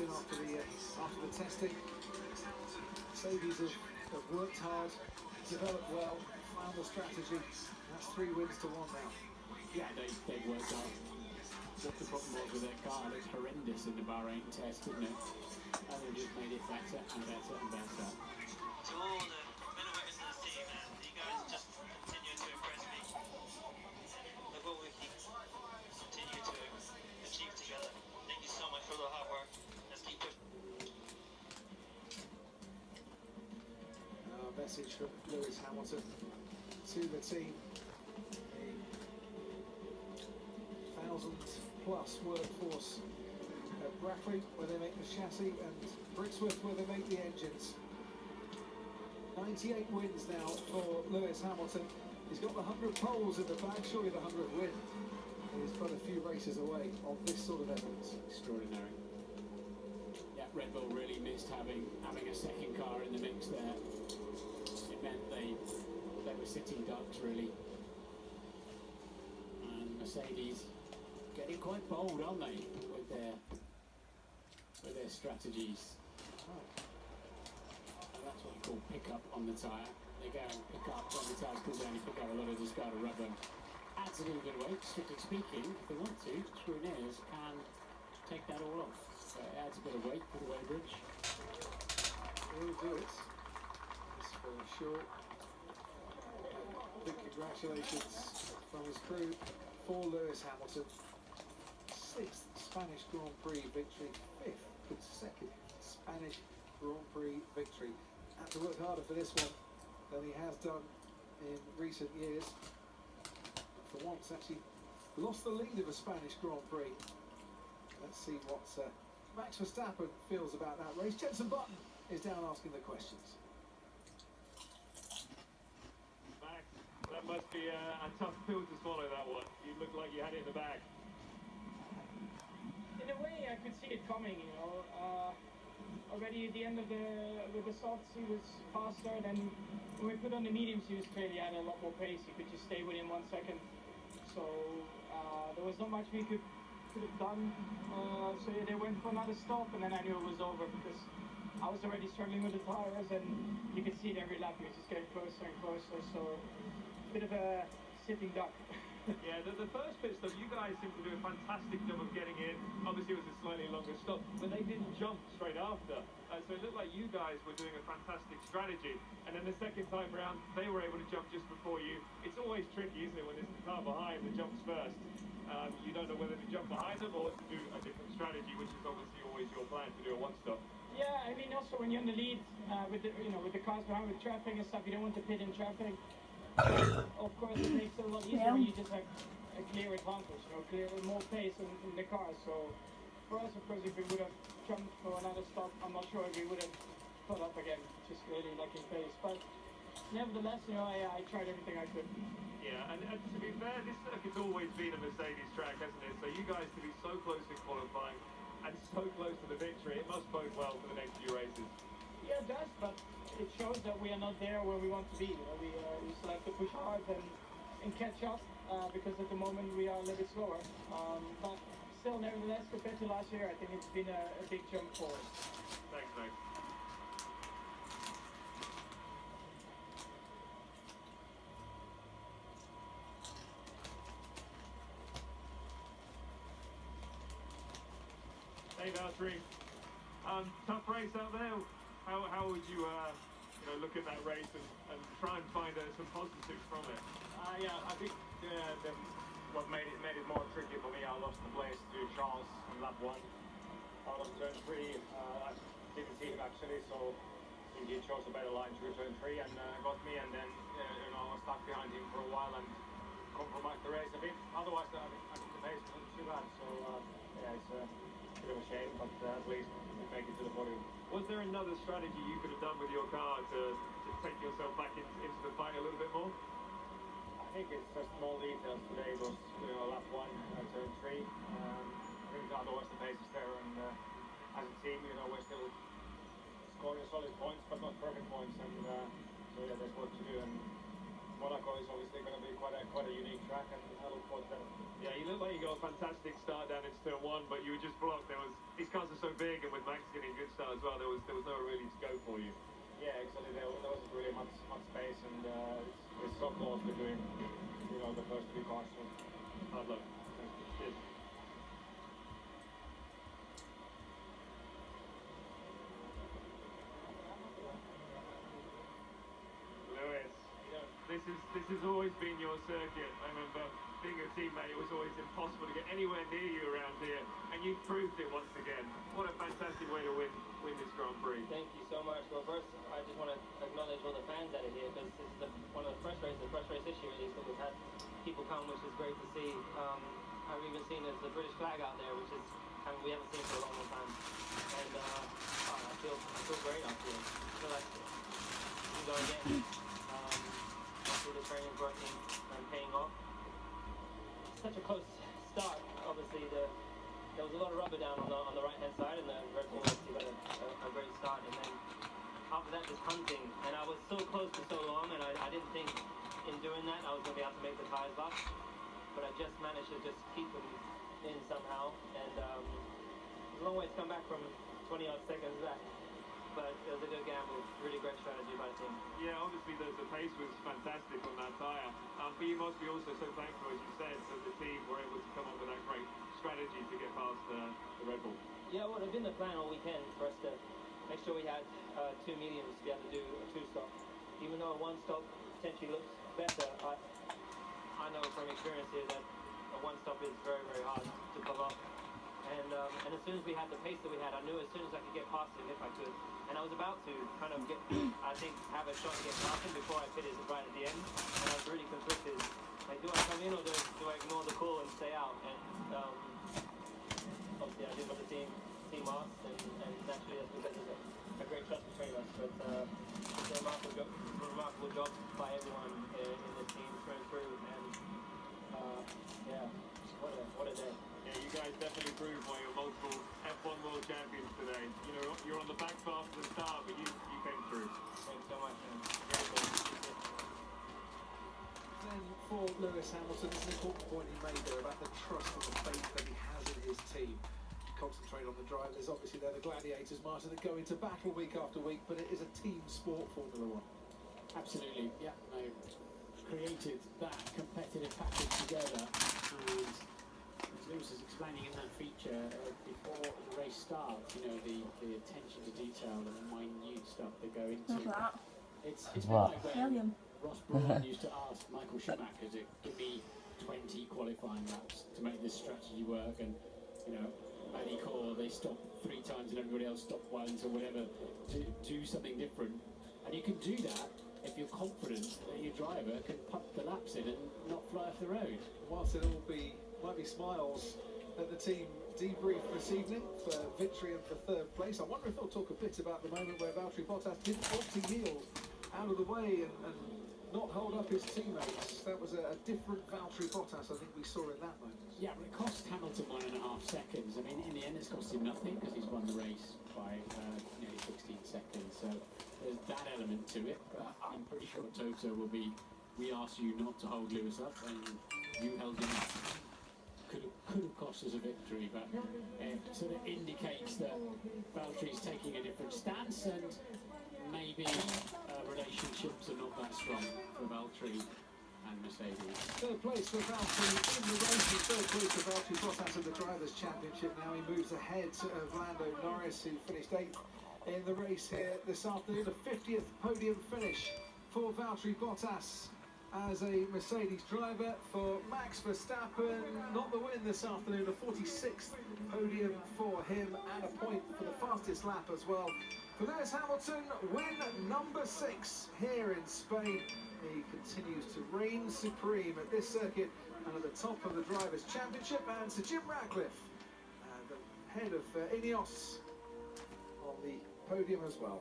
reaction after the testing. Mercedes have worked hard, developed well, found a strategy. That's 3 wins to 1 now. Yeah, they've worked out what the problem was with their car. It looked horrendous in the Bahrain test, didn't it? And they've just made it better and better and better. To all the men and women in the team, and you guys just continue to impress me. Look what we can continue to achieve together. Thank you so much for the hard work. Let's keep pushing. A message from Lewis Hamilton to the team. A 1,000+ workforce at Brackley, where they make the chassis, and Brixworth, where they make the engines. 98 wins now for Lewis Hamilton. He's got the 100 poles in the bag, surely the 100th win. He's but a few races away of this sort of evidence. Extraordinary. Yeah, Red Bull really missed having a second car in the mix there. It meant they were sitting ducks, really. And Mercedes getting quite bold, aren't they, with their strategies. Oh. And that's what you call pick up on the tyre. They go and pick up when the tyres because they only pick up a lot of discarded rubber. Adds a little bit of weight, strictly speaking. If they want to, screw-nails can take that all off. So it adds a bit of weight for the weighbridge. He'll do it. That's for sure. Big congratulations from his crew for Lewis Hamilton. 6th Spanish Grand Prix victory, 5th consecutive Spanish Grand Prix victory. Had to work harder for this one than he has done in recent years. For once, actually lost the lead of a Spanish Grand Prix. Let's see what Max Verstappen feels about that race. Jenson Button is down asking the questions. Max, that must be a tough pill to swallow, that one. You look like you had it in the bag. In a way, I could see it coming, you know. Already at the end of with the softs, he was faster. Then when we put on the mediums, he was clearly had a lot more pace. He could just stay within 1 second. So there was not much we could have done. So yeah, they went for another stop, and then I knew it was over because I was already struggling with the tires, and you could see it every lap. He was just getting closer and closer. So a bit of a sitting duck. Yeah, the first pit stop, you guys seem to do a fantastic job of getting in. Obviously, it was a slightly longer stop, but they didn't jump straight after. So it looked like you guys were doing a fantastic strategy. And then the second time round, they were able to jump just before you. It's always tricky, isn't it, when there's a car behind that jumps first. You don't know whether to jump behind them or to do a different strategy, which is obviously always your plan, to do a one-stop. Yeah, I mean, also when you're in the lead with the cars behind, with traffic and stuff, you don't want to pit in traffic. Of course, it makes it a lot easier when you just have a clear advantage, more pace in the car. So for us, of course, if we would have jumped for another stop, I'm not sure if we would have caught up again. Just really lacking pace. But nevertheless, I tried everything I could. Yeah, and to be fair, this circuit's always been a Mercedes track, hasn't it? So you guys to be so close in qualifying and so close to the victory, it must bode well for the next few races. Yeah, it does, but it shows that we are not there where we want to be. We still have to push hard and catch up because at the moment we are a little bit slower. But still, nevertheless, compared to last year, I think it's been a big jump forward. Thanks, mate. Hey, Valtteri. Tough race out there. How would you look at that race and try and find some positives from it? Yeah, I think what made it more tricky for me, I lost the place to Charles on lap 1. Out of turn 3, I didn't see him actually, so I think he chose a better line through turn 3 and got me, and then I was stuck behind him for a while and compromised the race a bit. Otherwise, I think the pace wasn't too bad, so yeah, it's a bit of a shame, but at least we make it to the podium. Was there another strategy you could have done with your car to take yourself back into the fight a little bit more? I think it's just small details. Today was lap 1, turn 3. I think otherwise the pace is there, and as a team, we're still scoring solid points, but not perfect points, and so yeah, there's work to do. And Monaco is obviously going to be quite a unique track, and I look forward to that. Yeah, you look like you got a fantastic start down into turn 1, but you were just blocked. These cars are so big, and with Max as well. There was nowhere really to go for you. Yeah, exactly. There wasn't really much space, and it's so close between, the first three cars. So Hard luck. Cheers. Lewis, this has always been your circuit. I remember being a teammate, it was always impossible to get anywhere near you around here, and you've proved it once again. What a fantastic way to win this Grand Prix. Thank you so much. Well, first, I just want to acknowledge all the fans that are here, because this is one of the first race this year, at least, that we've had people come, which is great to see. I've even seen there's the British flag out there, which is we haven't seen for a long time. And I feel great out here. I feel like we can go again. Hopefully the training's working and paying off. Such a close start. Obviously, there was a lot of rubber down on the right hand side, and the Red Bull obviously got a great start. And then after that, just hunting. And I was so close for so long, and I didn't think in doing that I was going to be able to make the tires last. But I just managed to just keep them in somehow. And it's a long way to come back from 20 odd seconds back. But it was a good gamble. Really great strategy by the team. Yeah, obviously the pace was fantastic on that tyre. But you must be also so thankful, as you said, that the team were able to come up with that great strategy to get past the Red Bull. Yeah, well, it had been the plan all weekend for us to make sure we had two mediums to be able to do a two-stop. Even though a one-stop potentially looks better, I know from experience here that a one-stop is very, very hard to pull off. And as soon as we had the pace that we had, I knew as soon as I could get past him, if I could. And I was about to kind of have a shot to get past him before I pitted right at the end. And I was really conflicted. Like, do I come in or do I ignore the call and stay out? And obviously I did what the team asked, and naturally that's because there's a great trust between us. But it's a remarkable job by everyone in this team through. And yeah, what a day. Yeah, you guys definitely proved why you're multiple F1 world champions today. You're on the back path to the start, but you came through. Thanks so much, man. Then for Lewis Hamilton, it's an important point he made there about the trust and the faith that he has in his team. Concentrate on the drivers. Obviously, they're the gladiators, Martin, that go into battle week after week, but it is a team sport, Formula One. Absolutely, yeah. They created that competitive package together, and as Lewis is explaining in that feature, before the race starts, the attention to detail and the minute stuff they go into. It's a bit like when Ross Brawn used to ask Michael Schumacher to give me 20 qualifying laps to make this strategy work, and Core, they stop 3 times and everybody else stopped once or whatever, to do something different. And you can do that if you're confident that your driver can pump the laps in and not fly off the road. Whilst it all might be smiles at the team debrief this evening for victory and for third place, I wonder if they'll talk a bit about the moment where Valtteri Bottas didn't want to yield out of the way and not hold up his teammates. That was a different Valtteri Bottas I think we saw in that moment. Yeah, but it cost Hamilton 1.5 seconds. I mean, in the end it's cost him nothing because he's won the race by nearly 16 seconds. So there's that element to it. But I'm pretty sure Toto will be, we asked you not to hold Lewis up and you held him up. Could have cost us a victory, but it sort of indicates that Valtteri's taking a different stance, and maybe relationships are not that strong for Valtteri and Mercedes. Third place for Valtteri in the race, and third place for Valtteri Bottas in the Drivers' Championship. Now he moves ahead of Lando Norris, who finished 8th in the race here this afternoon. The 50th podium finish for Valtteri Bottas as a Mercedes driver. For Max Verstappen, not the win this afternoon, a 46th podium for him, and a point for the fastest lap as well. For Lewis Hamilton, win number 6 here in Spain. He continues to reign supreme at this circuit and at the top of the Drivers' Championship. And Sir Jim Ratcliffe, the head of Ineos, on the podium as well.